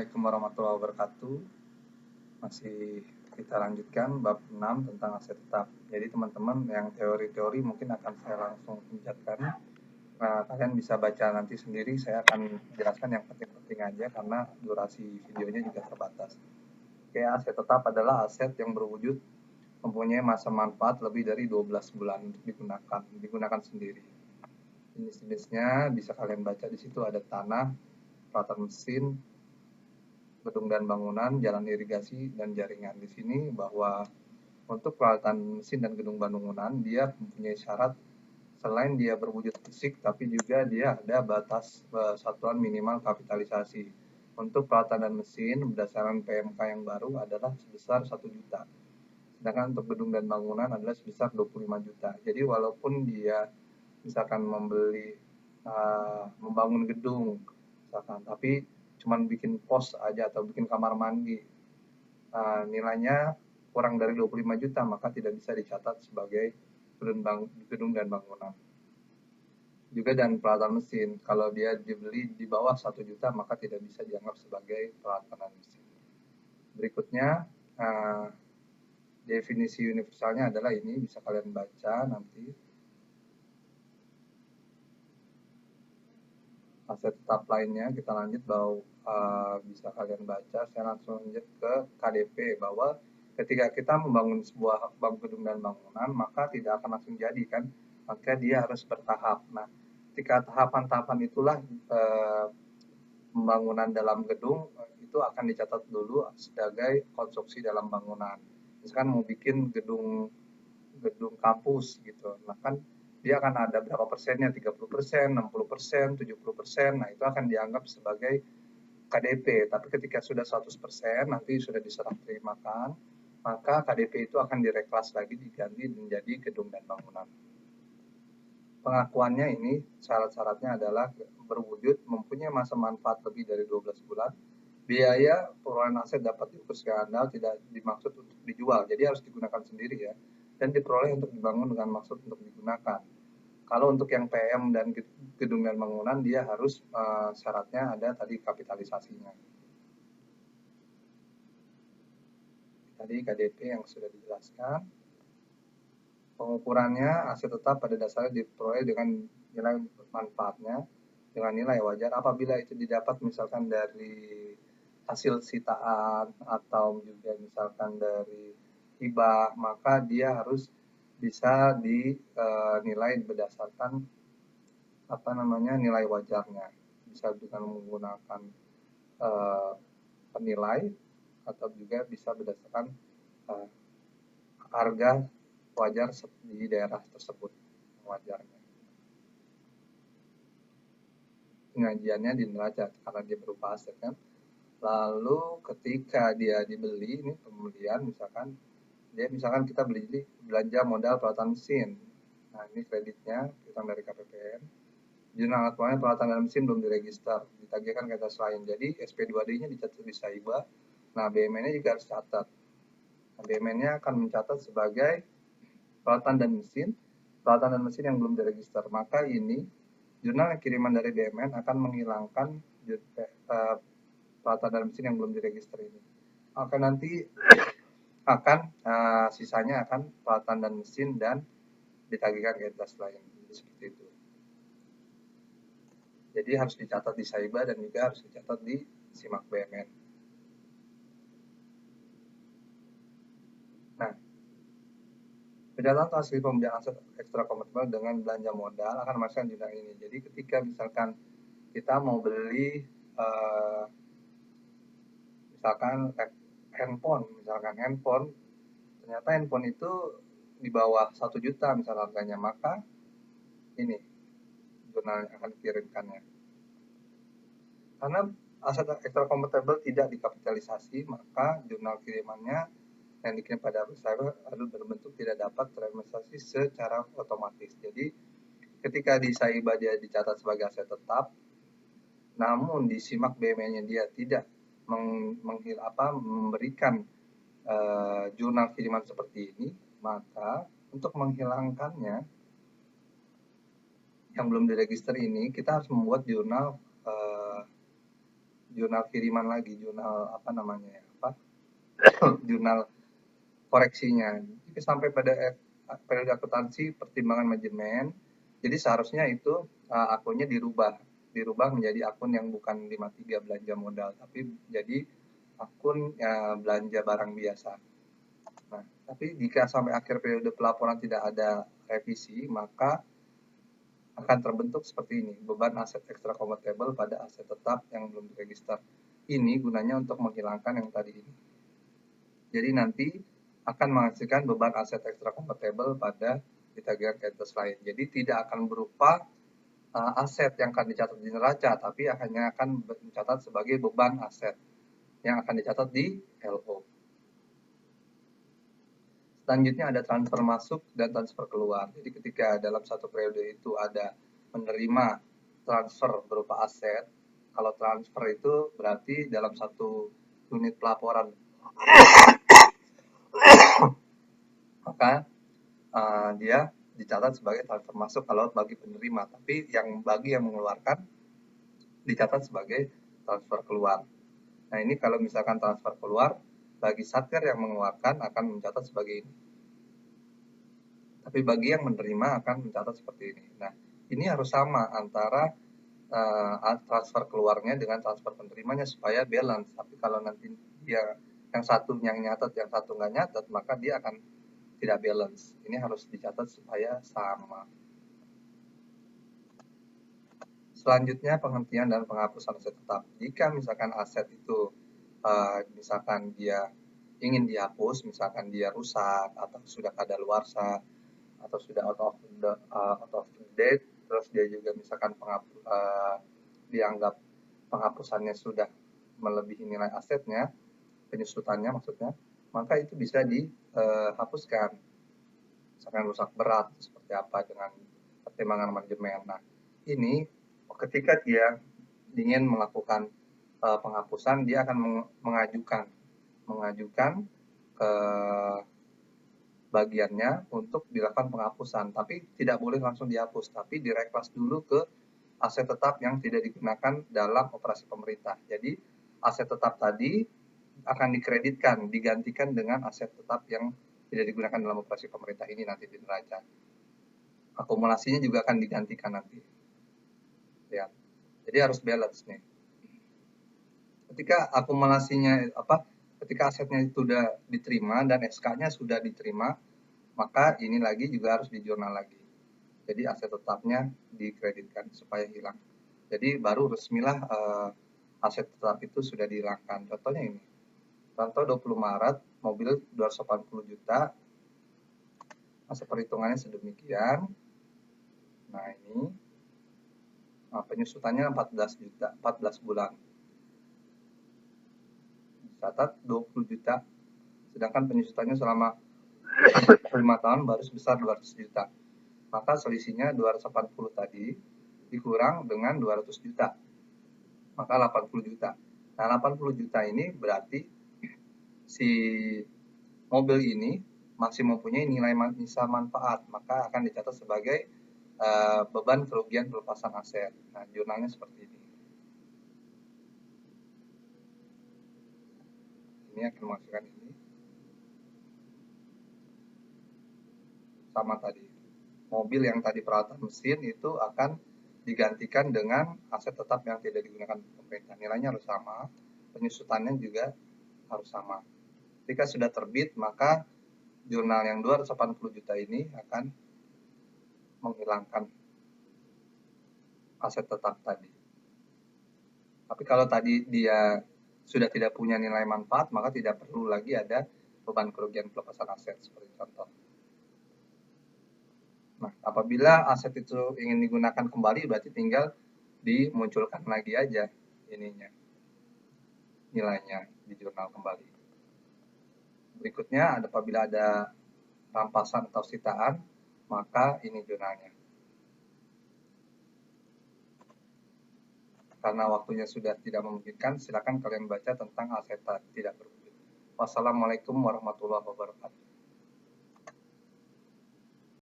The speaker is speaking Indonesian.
Assalamualaikum warahmatullahi wabarakatuh. Masih kita lanjutkan bab 6 tentang aset tetap. Jadi teman-teman yang teori-teori mungkin akan saya langsung tunjukkan. Kalian bisa baca nanti sendiri, saya akan jelaskan yang penting-penting aja karena durasi videonya juga terbatas. Oke, aset tetap adalah aset yang berwujud mempunyai masa manfaat lebih dari 12 bulan untuk digunakan sendiri. Jenis-jenisnya bisa kalian baca di situ, ada tanah, peralatan mesin, gedung dan bangunan, jalan irigasi, dan jaringan. Di sini bahwa untuk peralatan mesin dan gedung bangunan, dia mempunyai syarat selain dia berwujud fisik, tapi juga dia ada batas satuan minimal kapitalisasi. Untuk peralatan dan mesin, berdasarkan PMK yang baru adalah sebesar 1 juta. Sedangkan untuk gedung dan bangunan adalah sebesar 25 juta. Jadi walaupun dia misalkan membangun gedung, misalkan, tapi cuman bikin pos aja atau bikin kamar mandi, nilainya kurang dari 25 juta, maka tidak bisa dicatat sebagai gedung dan bangunan. Juga dan peralatan mesin, kalau dia dibeli di bawah 1 juta, maka tidak bisa dianggap sebagai peralatan mesin. Berikutnya, definisi universalnya adalah ini, bisa kalian baca nanti. Aset tetap lainnya kita lanjut bahwa bisa kalian baca. Saya langsung lanjut ke KDP, bahwa ketika kita membangun sebuah gedung dan bangunan, maka tidak akan langsung jadi kan, maka dia harus bertahap. Nah, ketika tahapan-tahapan itulah pembangunan dalam gedung itu akan dicatat dulu sebagai konstruksi dalam bangunan. Misalkan mau bikin gedung kampus gitu, nah kan dia akan ada berapa persennya, 30%, 60%, 70%, nah itu akan dianggap sebagai KDP. Tapi ketika sudah 100%, nanti sudah diserah terimakan, maka KDP itu akan direklas lagi, diganti menjadi gedung dan bangunan. Pengakuannya ini, syarat-syaratnya adalah berwujud, mempunyai masa manfaat lebih dari 12 bulan, biaya perolehan aset dapat diukur secara andal, tidak dimaksud untuk dijual, jadi harus digunakan sendiri ya, dan diperoleh untuk dibangun dengan maksud untuk digunakan. Kalau untuk yang PM dan gedung dan bangunan, dia harus syaratnya ada tadi kapitalisasinya. Tadi KDP yang sudah dijelaskan. Pengukurannya, aset tetap pada dasarnya diperoleh dengan nilai manfaatnya dengan nilai wajar apabila itu didapat misalkan dari hasil sitaan atau juga misalkan dari hibah, maka dia harus bisa dinilai berdasarkan nilai wajarnya, bisa dengan menggunakan penilai atau juga bisa berdasarkan harga wajar di daerah tersebut wajarnya. Pengajiannya di neraca karena dia berupa aset kan. Lalu ketika dia dibeli, ini pembelian misalkan kita beli belanja modal peralatan mesin. Nah, ini kreditnya kita dari KPPN. Jurnal aktualnya peralatan dan mesin belum diregister, ditagihkan ke atas lain. Jadi SP2D-nya dicatat di SAIBA. Nah, BMN-nya juga harus catat. Nah, BMN-nya akan mencatat sebagai peralatan dan mesin yang belum diregister. Maka ini jurnal kiriman dari BMN akan menghilangkan peralatan dan mesin yang belum diregister ini. Sisanya akan peralatan dan mesin dan ditagihkan ke atas lain. Seperti itu. Jadi harus dicatat di SAIBA dan juga harus dicatat di SIMAK BMN. Nah, pencatatan hasil pembelian aset ekstra konvertible dengan belanja modal akan masukkan jurnal ini. Jadi ketika misalkan kita mau beli misalkan handphone, ternyata handphone itu di bawah 1 juta misalnya harganya, maka ini jurnal yang akan dikirimkannya. Karena aset ekstra konvertible tidak dikapitalisasi, maka jurnal kirimannya yang dikirim pada subscriber berbentuk tidak dapat terrealisasi secara otomatis. Jadi ketika di SAIBA dia dicatat sebagai aset tetap, namun di SIMAK BMN-nya dia tidak memberikan jurnal kiriman seperti ini, maka untuk menghilangkannya yang belum diregister ini, kita harus membuat jurnal jurnal kiriman lagi, jurnal apa namanya ya, jurnal koreksinya. Jadi sampai pada periode akuntansi pertimbangan manajemen, jadi seharusnya itu akunnya dirubah menjadi akun yang bukan 53 belanja modal, tapi jadi akun belanja barang biasa. Nah, tapi jika sampai akhir periode pelaporan tidak ada revisi, maka akan terbentuk seperti ini, beban aset extra convertible pada aset tetap yang belum diregister. Ini gunanya untuk menghilangkan yang tadi ini. Jadi nanti akan menghasilkan beban aset extra convertible pada ditagihan kreditors lain. Jadi tidak akan berupa aset yang akan dicatat di neraca, tapi hanya akan mencatat sebagai beban aset yang akan dicatat di LO. Selanjutnya ada transfer masuk dan transfer keluar. Jadi ketika dalam satu periode itu ada menerima transfer berupa aset, kalau transfer itu berarti dalam satu unit pelaporan, maka dia dicatat sebagai transfer masuk kalau bagi penerima, tapi bagi yang mengeluarkan dicatat sebagai transfer keluar. Nah, ini kalau misalkan transfer keluar, bagi satker yang mengeluarkan akan mencatat sebagai ini. Tapi bagi yang menerima akan mencatat seperti ini. Nah, ini harus sama antara transfer keluarnya dengan transfer penerimanya supaya balance. Tapi kalau nanti dia yang satu yang nyatat, yang satu nggak nyatat, maka dia akan tidak balance. Ini harus dicatat supaya sama. Selanjutnya penghentian dan penghapusan aset tetap. Jika misalkan aset itu misalkan dia ingin dihapus, misalkan dia rusak atau sudah kadaluarsa atau sudah out of date, terus dia juga misalkan dianggap penghapusannya sudah melebihi nilai asetnya, penyusutannya maksudnya, maka itu bisa dihapuskan. Misalkan rusak berat seperti apa dengan pertimbangan manajemen. Nah, ini ketika dia ingin melakukan penghapusan, dia akan mengajukan ke bagiannya untuk dilakukan penghapusan, tapi tidak boleh langsung dihapus, tapi direklas dulu ke aset tetap yang tidak digunakan dalam operasi pemerintah. Jadi aset tetap tadi akan dikreditkan, digantikan dengan aset tetap yang tidak digunakan dalam operasi pemerintah ini nanti di neraca. Akumulasinya juga akan digantikan nanti. Ya. Jadi harus balance nih. Ketika akumulasinya ketika asetnya sudah diterima dan SK-nya sudah diterima, maka ini lagi juga harus dijurnal lagi. Jadi aset tetapnya dikreditkan supaya hilang. Jadi baru resmilah aset tetap itu sudah dihilangkan. Contohnya ini. Contoh 20 Maret, mobil 280 juta. Masa perhitungannya sedemikian. Nah, ini penyusutannya 14 juta, 14 bulan. Catat 20 juta. Sedangkan penyusutannya selama 5 tahun baru sebesar 200 juta. Maka selisihnya 280 tadi dikurang dengan 200 juta. Maka 80 juta. Nah, 80 juta ini berarti si mobil ini masih mempunyai nilai sisa manfaat, maka akan dicatat sebagai beban kerugian pelepasan aset. Nah, jurnalnya seperti ini. Ini akan menghasilkan ini. Sama tadi. Mobil yang tadi peralatan mesin itu akan digantikan dengan aset tetap yang tidak digunakan pemerintah. Nilainya harus sama, penyusutannya juga harus sama. Ketika sudah terbit, maka jurnal yang 280 juta ini akan menghilangkan aset tetap tadi. Tapi kalau tadi dia sudah tidak punya nilai manfaat, maka tidak perlu lagi ada beban kerugian pelepasan aset seperti contoh. Nah, apabila aset itu ingin digunakan kembali, berarti tinggal dimunculkan lagi aja nilainya di jurnal kembali. Berikutnya, apabila ada rampasan atau sitaan, maka ini jurnalnya. Karena waktunya sudah tidak memungkinkan, silakan kalian baca tentang aset tidak berwujud. Wassalamualaikum warahmatullahi wabarakatuh.